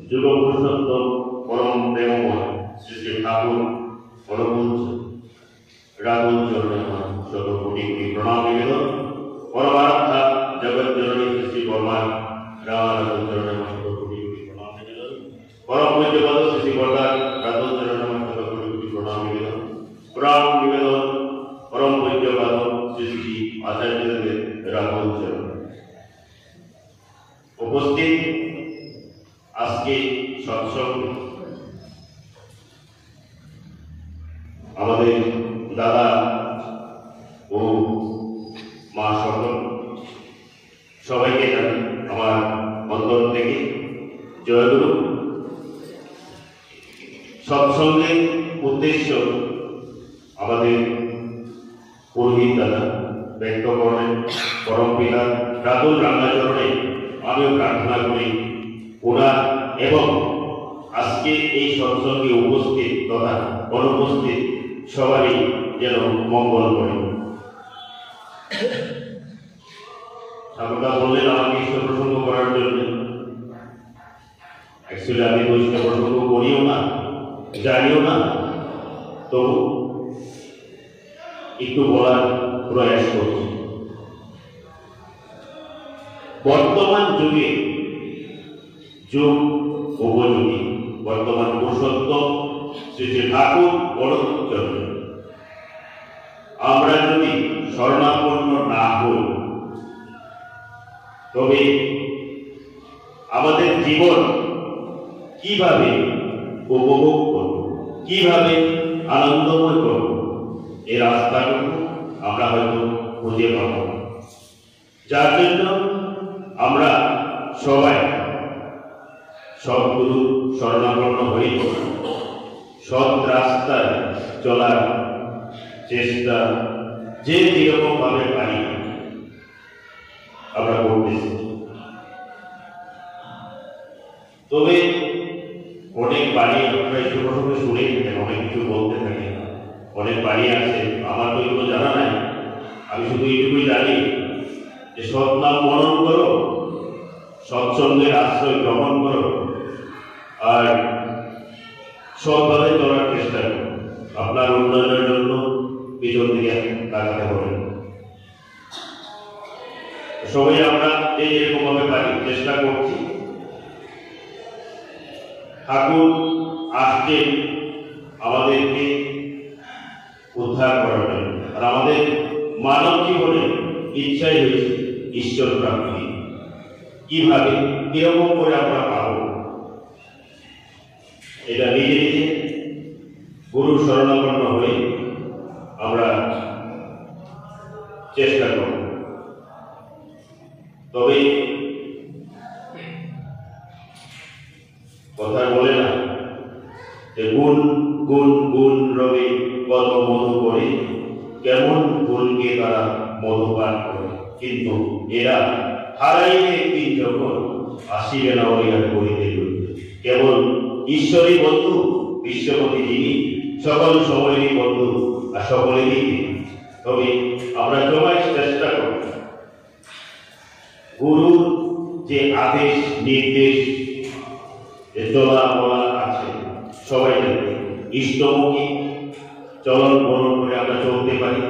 যুগ পুরুষোত্তম পরম প্রেমময় শ্রী শ্রী ঠাকুর পরমহংস রাহুল চরণে আমার শত কোটি কোটি প্রণাম নিবেদন। পরমারাধ্যা জগৎ জননী শ্রী শ্রী বর্মা রাহুল চরণে আমার শত কোটি কোটি প্রণাম নিবেদন। পরম পূজ্যপাদ শ্রী শ্রী বর্দার রাহুল চরণে আমার শত কোটি কোটি প্রণাম নিবেদন। প্রণাম নিবেদন পরম পূজ্যপাদ শ্রী শ্রী আচার্যদেবের রাহুল চরণে। উপস্থিত আজকে সৎসঙ্গে আমাদের দাদা ও মা সকল সবাইকে জানি আমার অন্তর থেকে জয়গুরু। সৎসঙ্গের উদ্দেশ্য আমাদের পুরোহিত দাদা ব্যক্ত করেন পরম পিতা রাতুল রান্নাচরণে আমিও প্রার্থনা করি ওনার এবং আজকে এই সৎসঙ্গে উপস্থিত তথা অনুপস্থিত সবারই যেন মঙ্গল করে। ঠাকুরদা বললেন আমাকে ঈশ্বর প্রসঙ্গ করার জন্য। অ্যাকচুয়ালি আমি তো ঈশ্বর প্রসঙ্গ করিও না, জানিও না, তবু একটু বলার প্রয়াস করছি। বর্তমান যুগে যুগ উপযোগী বর্তমান পুরুষোত্তম শ্রী শ্রী ঠাকুর বড়চরণ আমরা যদি শরণাপন্ন না হই তবে আমাদের জীবন কিভাবে উপভোগ করব, কিভাবে আনন্দময় করব, এই রাস্তাটুকু আমরা হয়তো খুঁজে পাব না। যার জন্য আমরা সবাই সদ্গুরু শরণাপন্ন হয়ে সৎ রাস্তায় চলার চেষ্টা যে যেরকম ভাবে পারি আমরা করতেছি। তবে অনেক বাড়ি আপনারা একটু প্রথমে শুনে থাকেন, অনেক কিছু বলতে থাকেন, অনেক বাড়ি আছে। আমার তো এগুলো জানা নাই, আমি শুধু এইটুকুই জানি যে সৎ নাম মনন করো, সৎসঙ্গের আশ্রয় গ্রহণ করো, আর সৎভাবে চলার চেষ্টা করো। আপনার উন্নয়নের জন্য পিছন দিকে তাকাতে হবে। সবাই আমরা এই যেরকম ভাবে পারি চেষ্টা করছি। ঠাকুর আসছেন আমাদেরকে উদ্ধার করার জন্য, আর আমাদের মানব জীবনে ইচ্ছাই হয়েছে ঈশ্বর প্রাপ্তি। কিভাবে কিরকম করে আমরা পাব, এটা নিজে নিজে গুরু শরণাপন্ন হয়ে আমরা চেষ্টা করব। তবে কথা বলে না যে গুণ গুণ গুণ রবে কত মধু করে, কেমন গুণকে তারা মধুপান করে, কিন্তু এরা হারাইবে একদিন যখন আসিবে না ওই আর করিতে কেবল ঈশ্বরই বন্ধু বিশ্বপতি যিনি সকল সময়েরই বন্ধু আর সকলেরই। তবে আমরা সবাই চেষ্টা করি গুরুর যে আদেশ নির্দেশ চলা বলা আছে সবাই জানে, ইষ্টমুখী চলন বলন করে আমরা চলতে পারি।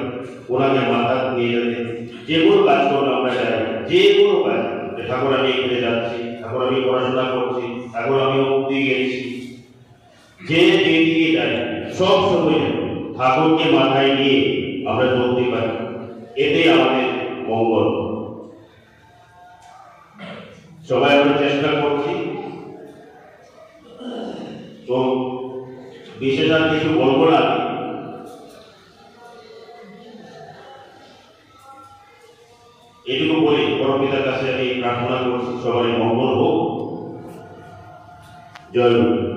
ওনাকে মাথা নিয়ে যাতে যে কোনো কাজ করলে আমরা জানি, যে কোনো কাজ, ঠাকুর আমি এখানে যাচ্ছি, ঠাকুর আমি পড়াশোনা করছি, ঠাকুর আমি মুক্তি গেছি, যে যেদিকে যাই সব সময় ঠাকুরকে মাথায় নিয়ে আমরা চলতে পারি, এতে আমাদের মঙ্গল। সবাই আমরা চেষ্টা করছি। তো বিশেষ আর কিছু বলবো না, এটুকু বলে পরম পিতার কাছে আমি প্রার্থনা করছি সবাই মঙ্গল হোক। জয় গুরু।